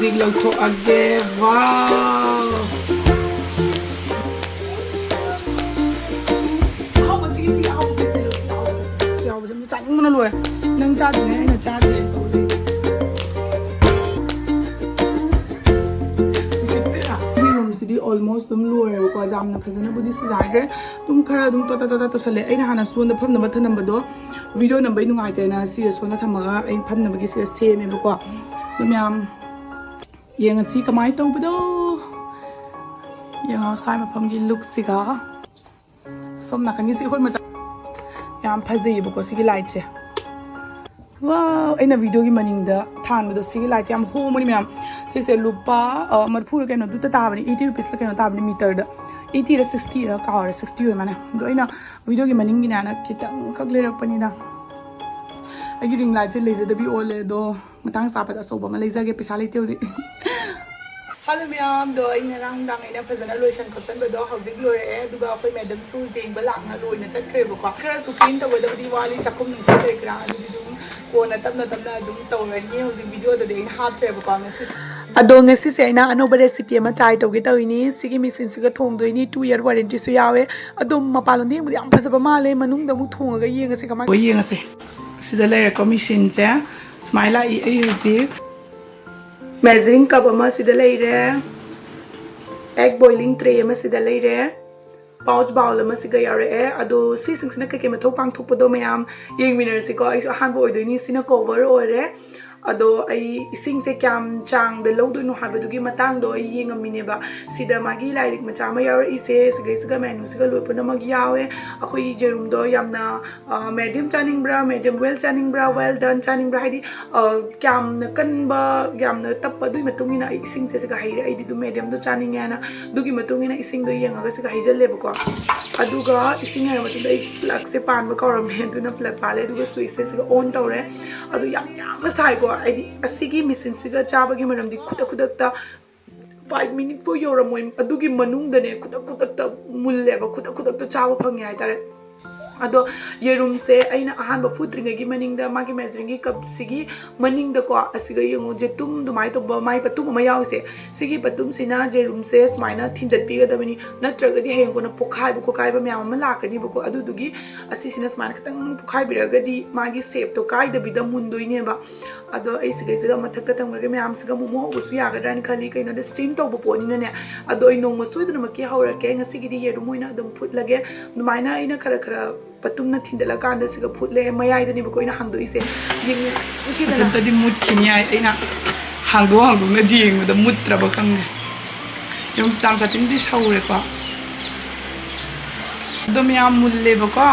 Dig lagthoꯛꯑꯒꯦ. Wow. ahawbasigi ahawbasigi ꯆꯥꯅꯤꯡꯕꯅ ꯂꯣꯏꯔꯦ. ꯅꯪ ꯆꯥꯗ꯭ꯔꯤꯉꯩ ꯑꯩꯅ ꯆꯥꯗ꯭ꯔꯦꯅ ꯇꯧ ꯂꯩ. ꯁꯤꯗꯤ almost ꯑꯗꯨꯝ ꯂꯣꯏꯔꯦꯕꯀꯣ. ꯌꯥꯝꯅ ꯐꯖꯅꯕꯨꯗꯤ ꯁꯤꯖꯥꯏꯈ꯭ꯔꯦ. ꯑꯗꯨꯝ ꯈꯔ ꯑꯗꯨꯝ ꯇꯣꯇꯥ ꯇꯣꯁꯜꯂꯦ. ꯑꯩꯅ ꯍꯥꯟꯅ ꯁꯣꯟꯗ ꯐꯝꯅꯕ ꯊꯅꯝꯕꯗꯣ ꯚꯤꯗꯤꯑꯣ ꯅꯝꯕꯩ ꯅꯨꯡꯉꯥꯏꯇꯦꯅ ꯁꯤꯗ ꯁꯣꯟꯗ ꯊꯝꯃꯒ ꯑꯩ ꯐꯝꯅꯕꯒꯤ ꯁꯤꯗ ꯁꯦꯝꯃꯦꯕꯀꯣ. ꯑꯗꯨꯝ ꯌꯥꯝ ꯌꯦꯡꯉꯁꯤ ꯀꯃꯥꯏꯅ ꯇꯧꯕꯗꯣ. ꯌꯦꯡꯉꯣ ꯁ꯭ꯋꯥꯏ ꯃꯐꯝꯒꯤ ꯂꯨꯛꯁꯤꯒ ꯁꯣꯝ ꯅꯥꯀꯟꯒꯤꯁꯤ ꯑꯩꯈꯣꯏ ꯃꯆꯥ ꯌꯥꯝ ꯐꯖꯩꯌꯦꯕꯀꯣ ꯁꯤꯒꯤ ꯂꯥꯏꯠꯁꯦ. ꯋꯥꯎ ꯑꯩꯅ ꯚꯤꯗꯤꯑꯣꯒꯤ ꯃꯅꯤꯡꯗ ꯊꯥꯟꯕꯗꯣ ꯁꯤꯒꯤ ꯂꯥꯏꯠꯁꯦ ꯌꯥꯝ ꯍꯣꯡꯕꯅꯤ ꯃꯌꯥꯝ. ꯁꯤꯁꯦ ꯂꯨꯄꯥ 40 ꯀꯩꯅꯣꯗꯨꯗ ꯇꯥꯕꯅꯤ. 80 ꯔꯨꯄꯤꯁ ꯀꯩꯅꯣ ꯇꯥꯕꯅꯤ ꯃꯤꯇꯔꯗ. 80ꯔ 60ꯔ ꯀꯥꯎꯔꯦ. 60 ꯑꯣꯏ ꯃꯥꯅꯦ. ꯑꯗꯣ ꯑꯩꯅ ꯚꯤꯗꯤꯑꯣꯒꯤ ꯃꯅꯤꯡꯒꯤꯅꯦꯅ ꯈꯤꯇꯪꯈꯛ ꯂꯩꯔꯛꯄꯅꯤꯗ. ꯑꯩꯒꯤ ꯔꯤꯡ ꯂꯥꯏꯠꯁꯦ ꯂꯩꯖꯗꯕꯤ ꯑꯣꯜꯂꯦ. ꯑꯗꯣ ꯃꯇꯥꯡ ꯆꯥꯕꯗ ꯑꯆꯧꯕ ꯑꯃ ꯂꯩꯖꯒꯦ. ꯄꯩꯁꯥ ꯂꯩꯇꯦ ꯍꯧꯖꯤꯛ. ꯍꯜꯂꯣ ꯃꯌꯥꯝꯗꯣ ꯑꯩ ꯉꯔꯥꯡ ꯅꯨꯡꯗꯥꯡ ꯑꯩꯅ ꯐꯖꯅ ꯂꯣꯏꯁꯟ ꯈꯣꯠꯆꯟꯕꯗꯣ ꯍꯧꯖꯤꯛ ꯂꯣꯏꯔꯛꯑꯦ. ꯑꯗꯨꯒ ꯑꯩꯈꯣꯏ ꯃꯦꯗꯝꯁꯨ ꯌꯦꯡꯕ ꯂꯥꯛꯅ ꯂꯣꯏꯅ ꯆꯠꯈ꯭ꯔꯦꯕꯀꯣ. ꯈꯔꯁꯨ ꯀ꯭ꯂꯤꯟ ꯇꯧꯒꯗꯕꯗꯤ ꯋꯥꯠꯂꯤ. ꯆꯥꯛꯈꯨꯝ ꯅꯨꯡꯁꯤꯠ ꯂꯩꯒ꯭ꯔꯥ ꯑꯗꯨꯗꯤ ꯑꯗꯨꯝ ꯀꯣꯟꯅ ꯇꯞꯅ ꯑꯗꯨꯝ ꯇꯧꯔꯅꯤ. ꯍꯧꯖꯤꯛ ꯚꯤꯗꯤꯑꯣꯗꯗꯤ ꯑꯩꯅ ꯍꯥꯞꯇ꯭ꯔꯦꯕꯀꯣ ꯉꯁꯤ. ꯑꯗꯣ ꯉꯁꯤꯁꯦ ꯑꯩꯅ ꯑꯅꯧꯕ ꯔꯦꯁꯤꯄꯤ ꯑꯃ ꯇ꯭ꯔꯥꯏ ꯇꯧꯒꯦ ꯇꯧꯔꯤꯅꯤ. ꯁꯤꯒꯤ ꯃꯦꯆꯤꯟꯁꯤꯒ ꯊꯣꯡꯗꯣꯏꯅꯤ. 2 year ꯋꯥꯔꯦꯟꯇꯤꯁꯨ ꯌꯥꯎꯋꯦ. ꯑꯗꯣ ꯃꯄꯥꯟꯂꯣꯝꯗ ꯌꯦꯡꯕꯗꯤ ꯌꯥꯝ ꯐꯖꯕ ꯃꯥꯜꯂꯦ. ꯃꯅꯨꯡꯗ ꯑꯃꯨꯛ ꯊꯣꯡꯉꯒ ꯌꯦꯡꯉꯁꯦ ꯀꯃꯥꯏꯅ ꯌꯦꯡꯉꯁꯦ. ꯁꯤꯗ ꯂꯩꯔꯦꯀꯣ ꯃꯦꯆꯤꯟꯁꯦ. ꯁꯨꯃꯥꯏꯅ ꯂꯥꯛꯏ. ꯑꯩ ꯍꯧꯖꯤꯛ ꯃꯦꯖꯔꯤꯡ ꯀꯞ ꯑꯃ ꯁꯤꯗ ꯂꯩꯔꯦ. egg boiling tray ꯑꯃ ꯁꯤꯗ ꯂꯩꯔꯦ. pouch bowl ꯑꯃ ꯁꯤꯒ ꯌꯥꯎꯔꯛꯑꯦ. ꯑꯗꯣ ꯁꯤꯁꯤꯡꯁꯤꯅ ꯀꯩꯀꯩ ꯃꯊꯧ ꯄꯥꯡꯊꯣꯛꯄꯗꯣ ꯃꯌꯥꯝ ꯌꯦꯡꯃꯤꯟꯅꯔꯁꯤꯀꯣ. ꯑꯩꯁꯨ ꯑꯍꯥꯟꯕ ꯑꯣꯏꯗꯣꯏꯅꯤ. ꯁꯤꯅ ꯀꯣꯚꯔ ꯑꯣꯏꯔꯦ. ꯑꯗꯣ ꯑꯩ ꯏꯁꯤꯡꯁꯦ ꯀꯌꯥꯝ ꯆꯥꯡꯗ ꯂꯧꯗꯣꯏꯅꯣ ꯍꯥꯏꯕꯗꯨꯒꯤ ꯃꯇꯥꯡꯗꯣ ꯑꯩ ꯌꯦꯡꯉꯝꯃꯤꯅꯦꯕ. ꯁꯤꯗ ꯃꯥꯒꯤ ꯂꯥꯏꯔꯤꯛ ꯃꯆꯥ ꯑꯃ ꯌꯥꯎꯔꯛꯏꯁꯦ. ꯁꯤꯒꯩꯁꯤꯒ ꯃꯦꯅꯨꯁꯤꯒ ꯂꯣꯏ ꯄꯨꯝꯅꯃꯛ ꯌꯥꯎꯋꯦ. ꯑꯩꯈꯣꯏ ꯖꯦꯔꯨꯝꯗꯣ ꯌꯥꯝꯅ ꯃꯦꯗꯤꯌꯝ ꯆꯥꯅꯤꯡꯕ꯭ꯔꯥ, ꯃꯦꯗꯤꯌꯝ ꯋꯦꯜ ꯆꯥꯅꯤꯡꯕ꯭ꯔꯥ, ꯋꯦꯜ ꯗꯟ ꯆꯥꯅꯤꯡꯕ꯭ꯔꯥ, ꯍꯥꯏꯗꯤ ꯀꯌꯥꯝꯅ ꯀꯟꯕ ꯌꯥꯝꯅ ꯇꯞꯄ ꯑꯗꯨꯒꯤ ꯃꯇꯨꯡ ꯏꯟꯅ ꯑꯩ ꯏꯁꯤꯡꯁꯦ ꯁꯤꯒ ꯍꯩꯔꯦ. ꯑꯩꯗꯤ ꯑꯗꯨꯝ ꯃꯦꯗꯤꯌꯝꯗꯣ ꯆꯥꯅꯤꯡꯉꯦꯅ ꯑꯗꯨꯒꯤ ꯃꯇꯨꯡ ꯏꯟꯅ ꯏꯁꯤꯡꯗꯣ ꯌꯦꯡꯉꯒ ꯁꯤꯒ ꯍꯩꯖꯜꯂꯦꯕꯀꯣ. ꯑꯗꯨꯒ ꯏꯁꯤꯡ ꯍꯩꯔ ꯃꯇꯨꯡꯗ ꯑꯩ ꯄ꯭ꯂꯛꯁꯦ ꯄꯥꯟꯕ ꯀꯧꯔꯝꯃꯦ. ꯑꯗꯨꯅ ꯄ꯭ꯂꯛ ꯄꯥꯜꯂꯦ. ꯑꯗꯨꯒ ꯁ꯭ꯋꯤꯆꯁꯦ ꯁꯤꯒ ꯑꯣꯟ ꯇꯧꯔꯦ. ꯑꯗꯨ ꯌꯥꯝꯅ ꯁꯥꯏꯀꯣ. ꯍꯥꯏꯗꯤ ꯑꯁꯤꯒꯤ ꯃꯦꯆꯤꯟꯁꯤꯒ ꯆꯥꯕꯒꯤ ꯃꯔꯝꯗꯤ ꯈꯨꯗꯛꯇ 5 minutes ꯐꯥꯎ ꯌꯧꯔꯝꯃꯣꯏ. ꯑꯗꯨꯒꯤ ꯃꯅꯨꯡꯗꯅꯦ ꯈꯨꯗꯛꯇ ꯃꯨꯜꯂꯦꯕ. ꯈꯨꯗꯛꯇ ꯆꯥꯕ ꯐꯪꯉꯦ ꯍꯥꯏꯇꯥꯔꯦ. ꯑꯗꯣ ꯌꯦꯔꯨꯝꯁꯦ ꯑꯩꯅ ꯑꯍꯥꯟꯕ ꯐꯨꯠꯇ꯭ꯔꯤꯉꯩꯒꯤ ꯃꯅꯤꯡꯗ ꯃꯥꯒꯤ ꯃꯦꯖꯔꯤꯡꯒꯤ ꯀꯞꯁꯤꯒꯤ ꯃꯅꯤꯡꯗꯀꯣ ꯑꯁꯤꯒ ꯌꯦꯡꯉꯨ ꯖꯦꯇꯨꯝ ꯑꯗꯨꯃꯥꯏꯅ ꯇꯧꯕ ꯃꯥꯏ ꯄꯇꯨꯝ ꯑꯃ ꯌꯥꯎꯔꯤꯁꯦ. ꯁꯤꯒꯤ ꯄꯇꯨꯝꯁꯤꯅ ꯖꯦꯔꯨꯝꯁꯦ ꯁꯨꯃꯥꯏꯅ ꯊꯤꯟꯗꯠꯄꯤꯒꯗꯕꯅꯤ. ꯅꯠꯇ꯭ꯔꯒꯗꯤ ꯍꯌꯦꯡ ꯀꯣꯟꯅ ꯄꯣꯛꯈꯥꯏꯕ ꯃꯌꯥꯝ ꯑꯃ ꯂꯥꯛꯀꯅꯤꯕꯀꯣ. ꯑꯗꯨꯗꯨꯒꯤ ꯑꯁꯤꯁꯤꯅ ꯁꯨꯃꯥꯏꯅ ꯈꯤꯇꯪ ꯄꯣꯛꯈꯥꯏꯕꯤꯔꯒꯗꯤ ꯃꯥꯒꯤ ꯁꯦꯞꯇꯣ ꯀꯥꯏꯗꯕꯤꯗ ꯃꯨꯟꯗꯣꯏꯅꯦꯕ. ꯑꯗꯣ ꯑꯩ ꯁꯤꯒꯩꯁꯤꯒ ꯃꯊꯛꯇ ꯊꯝꯈ꯭ꯔꯒ ꯃꯌꯥꯝꯁꯤꯒ ꯃꯣꯃꯣ ꯍꯧꯕꯁꯨ ꯌꯥꯒꯗ꯭ꯔꯥꯅ ꯈꯜꯂꯤ. ꯀꯩꯅꯣꯗ ꯁ꯭ꯇꯤꯝ ꯇꯧꯕ ꯄꯣꯠꯅꯤꯅꯅꯦ. ꯑꯗꯣ ꯑꯩ ꯅꯣꯡꯃ ꯁꯣꯏꯗꯅꯃꯛꯀꯤ ꯍꯧꯔꯛꯀꯦ. ꯉꯁꯤꯒꯤꯗꯤ ꯌꯦꯔꯨꯝ ꯑꯣꯏꯅ ꯑꯗꯨꯝ ꯐꯨꯠꯂꯒꯦ. ꯑꯗꯨꯃꯥꯏꯅ ꯑꯩꯅ ꯈꯔ ꯄꯇꯨꯝꯅ ꯊꯤꯟꯗꯠꯂꯀꯥꯟꯗ ꯁꯤꯒ ꯐꯨꯠꯂꯦ. ꯃꯌꯥꯏꯗꯅꯦꯕꯀꯣ ꯑꯩꯅ ꯍꯥꯡꯗꯣꯛꯏꯁꯦ. ꯃꯊꯟꯇꯗꯤ ꯃꯨꯠꯈꯤꯅꯤ ꯍꯥꯏ. ꯑꯩꯅ ꯍꯥꯡꯗꯣꯛꯅ ꯌꯦꯡꯕꯗ ꯃꯨꯠꯇ꯭ꯔꯕ ꯈꯪꯗꯦ. ꯌꯨꯝ ꯆꯥꯝ ꯆꯥꯇꯤꯟꯗꯤ ꯁꯧꯔꯦꯀꯣ. ꯑꯗꯨꯝ ꯌꯥꯝ ꯃꯨꯜꯂꯦꯕꯀꯣ.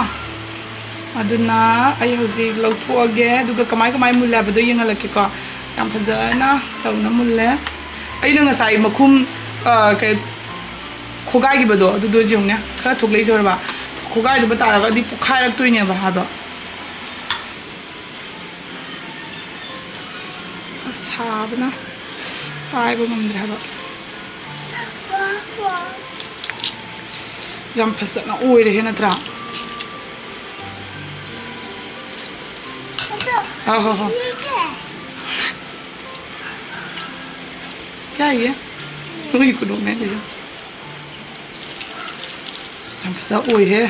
ꯑꯗꯨꯅ ꯑꯩ ꯍꯧꯖꯤꯛ ꯂꯧꯊꯣꯛꯑꯒꯦ. ꯑꯗꯨꯒ ꯀꯃꯥꯏ ꯃꯨꯜꯂꯦ ꯍꯥꯏꯕꯗꯣ ꯌꯦꯡꯍꯜꯂꯛꯀꯦꯀꯣ. ꯌꯥꯝ ꯐꯖꯅ ꯇꯧꯅ ꯃꯨꯜꯂꯦ. ꯑꯩꯅ ꯉꯁꯥꯏ ꯃꯈꯨꯝ ꯈꯣꯒꯥꯏꯈꯤꯕꯗꯣ ꯑꯗꯨꯗꯣ ꯌꯦꯡꯉꯨꯅꯦ. ꯈꯔ ꯊꯣꯛꯂꯛꯏꯖꯧꯔꯕ. ꯈꯣꯒꯥꯏꯗꯨꯕ ꯇꯥꯔꯒꯗꯤ ꯄꯣꯛꯈꯥꯏꯔꯛꯇꯣꯏꯅꯦꯕ ꯍꯥꯏꯕ. ꯁꯥꯕꯅ ꯄꯥꯏꯕ ꯉꯝꯗ꯭ꯔꯦ ꯍꯥꯏꯕ. ꯌꯥꯝ ꯐꯖꯅ ꯑꯣꯏꯔꯦꯍꯦ ꯅꯠꯇ꯭ꯔꯥ? हो क्या है ये? वही को मैं ले जाऊँ. हम सब ओए है.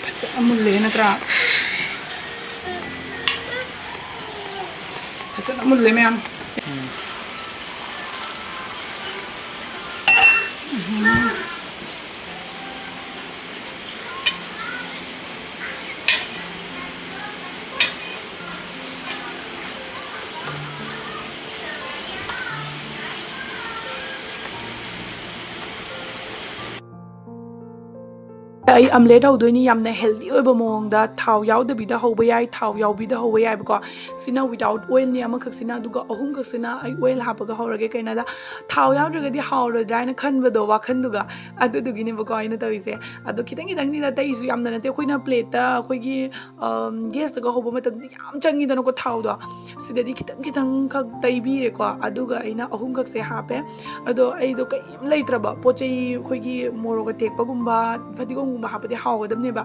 पैसा अमुल्ले ना त्रा. पैसा अमुल्ले में हम. ꯑꯩ ꯑꯝꯂꯦꯠ ꯍꯧꯗꯣꯏꯅꯤ. ꯌꯥꯝꯅ ꯍꯦꯜꯗꯤ ꯑꯣꯏꯕ ꯃꯑꯣꯡꯗ ꯊꯥꯎ ꯌꯥꯎꯗꯕꯤꯗ ꯍꯧꯕ ꯌꯥꯏ, ꯊꯥꯎ ꯌꯥꯎꯕꯤꯗ ꯍꯧꯕ ꯌꯥꯏꯕꯀꯣ. ꯁꯤꯅ ꯋꯤꯗꯥꯎꯠ ꯑꯣꯏꯜꯅꯤ ꯑꯃꯈꯛꯁꯤꯅ. ꯑꯗꯨꯒ ꯑꯍꯨꯝꯈꯛꯁꯤꯅ ꯑꯩ ꯑꯣꯏꯜ ꯍꯥꯞꯄꯒ ꯍꯧꯔꯒꯦ. ꯀꯩꯅꯣꯗ ꯊꯥꯎ ꯌꯥꯎꯗ꯭ꯔꯒꯗꯤ ꯍꯥꯎꯔꯣꯏꯗ꯭ꯔꯥ ꯍꯥꯏꯅ ꯈꯟꯕꯗꯣ ꯋꯥꯈꯟꯗꯨꯒ ꯑꯗꯨꯗꯨꯒꯤꯅꯦꯕꯀꯣ ꯑꯩꯅ ꯇꯧꯔꯤꯁꯦ. ꯑꯗꯣ ꯈꯤꯇꯪꯅꯤꯗ ꯇꯩꯁꯨ ꯌꯥꯝꯅ ꯅꯠꯇꯦ. ꯑꯩꯈꯣꯏꯅ ꯄ꯭ꯂꯦꯠꯇ ꯑꯩꯈꯣꯏꯒꯤ ꯒꯦꯁꯇꯒ ꯍꯧꯕ ꯃꯇꯝꯗ ꯌꯥꯝ ꯆꯪꯉꯤꯗꯅꯀꯣ ꯊꯥꯎꯗꯣ. ꯁꯤꯗꯗꯤ ꯈꯤꯇꯪꯈꯛ ꯇꯩꯕꯤꯔꯦꯀꯣ. ꯑꯗꯨꯒ ꯑꯩꯅ ꯑꯍꯨꯝꯈꯛꯁꯦ ꯍꯥꯞꯄꯦ. ꯑꯗꯣ ꯑꯩꯗꯣ ꯀꯩꯝ ꯂꯩꯇ꯭ꯔꯕ ꯄꯣꯠ ꯆꯩ ꯑꯩꯈꯣꯏꯒꯤ ꯃꯣꯔꯣꯛ ꯑꯇꯦꯛꯄꯒꯨꯝꯕ ꯐꯗꯤꯒꯣꯝꯒꯨꯝꯕ ꯍꯥꯞꯄꯗꯤ ꯍꯥꯎꯒꯗꯕꯅꯦꯕ.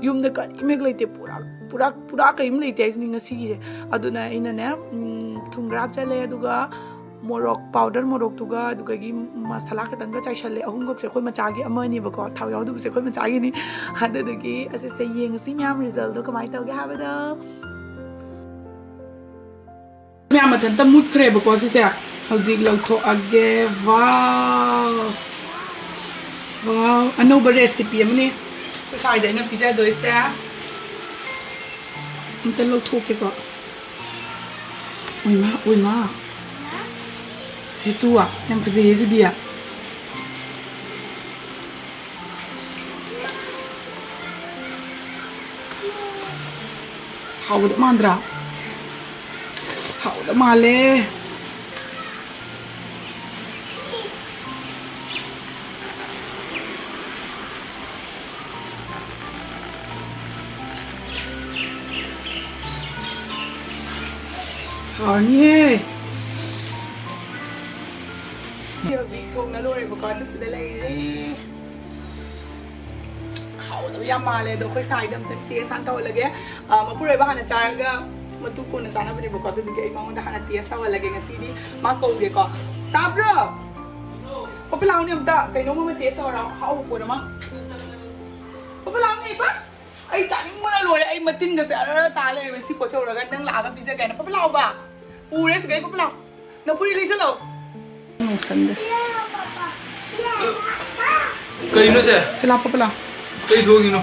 ꯌꯨꯝꯗ ꯀꯔꯤꯝ ꯍꯦꯛ ꯂꯩꯇꯦ. ꯄꯨꯔꯥ pura kaim lei te ni ngasi se aduna ina ne thum grab chale aduga morok powder morok tuga aduga gi masala khatang ga chai shale ahum gok se khoi macha gi amani ba ko thau yaw du se khoi macha gi ni hada gi ase se yeng si myam result do kamai taw ge ha ba da myam athan ta mut khre ba ko se hojik lau tho age wow wow another recipe amni sai da na pizza do ise Unta lau tho ke ko oi ma itu yang fazer esse dia hau da mandra hau da male Honey. Điều gì thùng nó luôn rồi có thứ gì đây đi. Hậu nó yam mà lên đồ khơi xài đâm tận tia san tàu lagi. Mà pura bahan na char ga mà tu ko na sana beri buka tu dikai mau dah na tia tàu lagi ngasi di. Ma ko dia ko. Tap bro. Papalau ni amta kai no ma tia tàu ra hau ko na ma. Papalau ni pa. Ai chani mo na loi ai matin ga se ara ta le si ko chau ra ga nang la ga pizza kai na papalau ba. Ure se kai papalau. Na puri le se lo. Não sanda. Cây nó sẽ. Se la papalau. Cây thôi nó.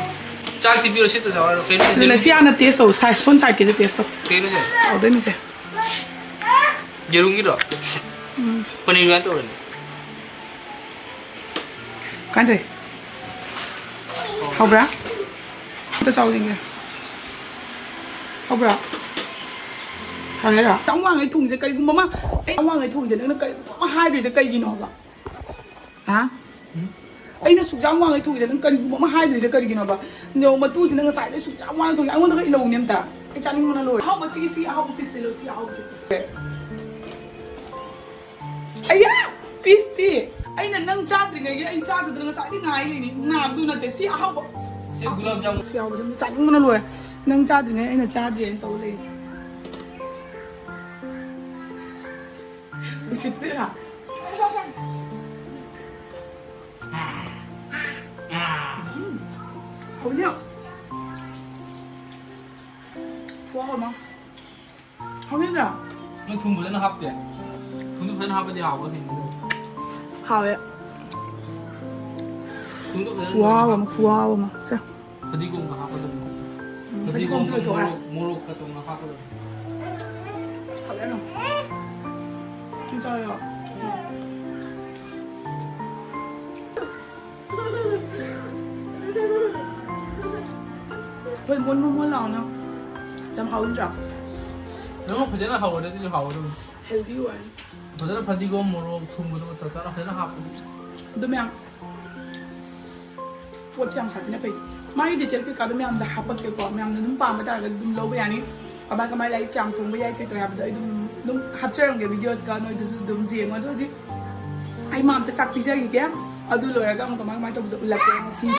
Chắc thì bây giờ sẽ tự sao rồi cây nó. Le si ana test o sai son sai ke test o. Cây nó sẽ. Au de ni se. Jerung gitu. Penilaian tuh. Kan thế. Hau bra. Ta chau gì kìa. Hau bra. Hau hết à? Trong hoàng ấy thùng cái cây cũng mà. Trong hoàng ấy thùng cái nó cây mà hai đứa cái cây gì nó vậy? Hả? Ấy nó sụt trong hoàng ấy thùng cái nó cây cũng mà hai đứa cái cây gì nó vậy? Nhiều mà tu thì nó sai đấy sụt trong hoàng thùng anh muốn cái lồng niệm ta. Cái chăn nó lôi. Hau mà xí hau mà pisse lo xí hau mà pisse. Ai ya? Piste. Ai nè nâng chat thì cái anh chat thì nó sai đi ngay này làm tu là để xí hau mà. Sẽ gulab jamun. Xí hau mà chăn nó lôi. Nâng chat thì anh là chat thì anh tàu lên. Visit dia. Hậu nhá. Phua hậu mà. Hậu biết à? Nó thùng bữa nó hấp vậy. Thùng nó phải nó hấp cái hậu cái hình. Hậu vậy. Thùng nó phải. Phua mà. Sao? Tadi gua nggak hấp được. Tadi gua chưa thổi à? Muruk kata nggak hấp được. Hậu đấy không? Chúng ta rồi. Thôi muốn lòng nào? Làm hậu như nào? Nếu mà phải là hậu đấy thì hậu đâu. Healthy one. Phải là tadi gua muruk thùng bữa nó tao nó phải là hấp. Demi yang poach yang satu ni apa? Mari detail ke kalau memang dah apa ke kau memang nupa mata agak dum low yani. Abang kami lagi yang tunggu ya kita ya pada dum hapcer yang video sekarang itu dum zieng ada di. Ai mam tercak pizza gitu ya. Aduh loh ya kamu kemarin main tu betul ulat yang si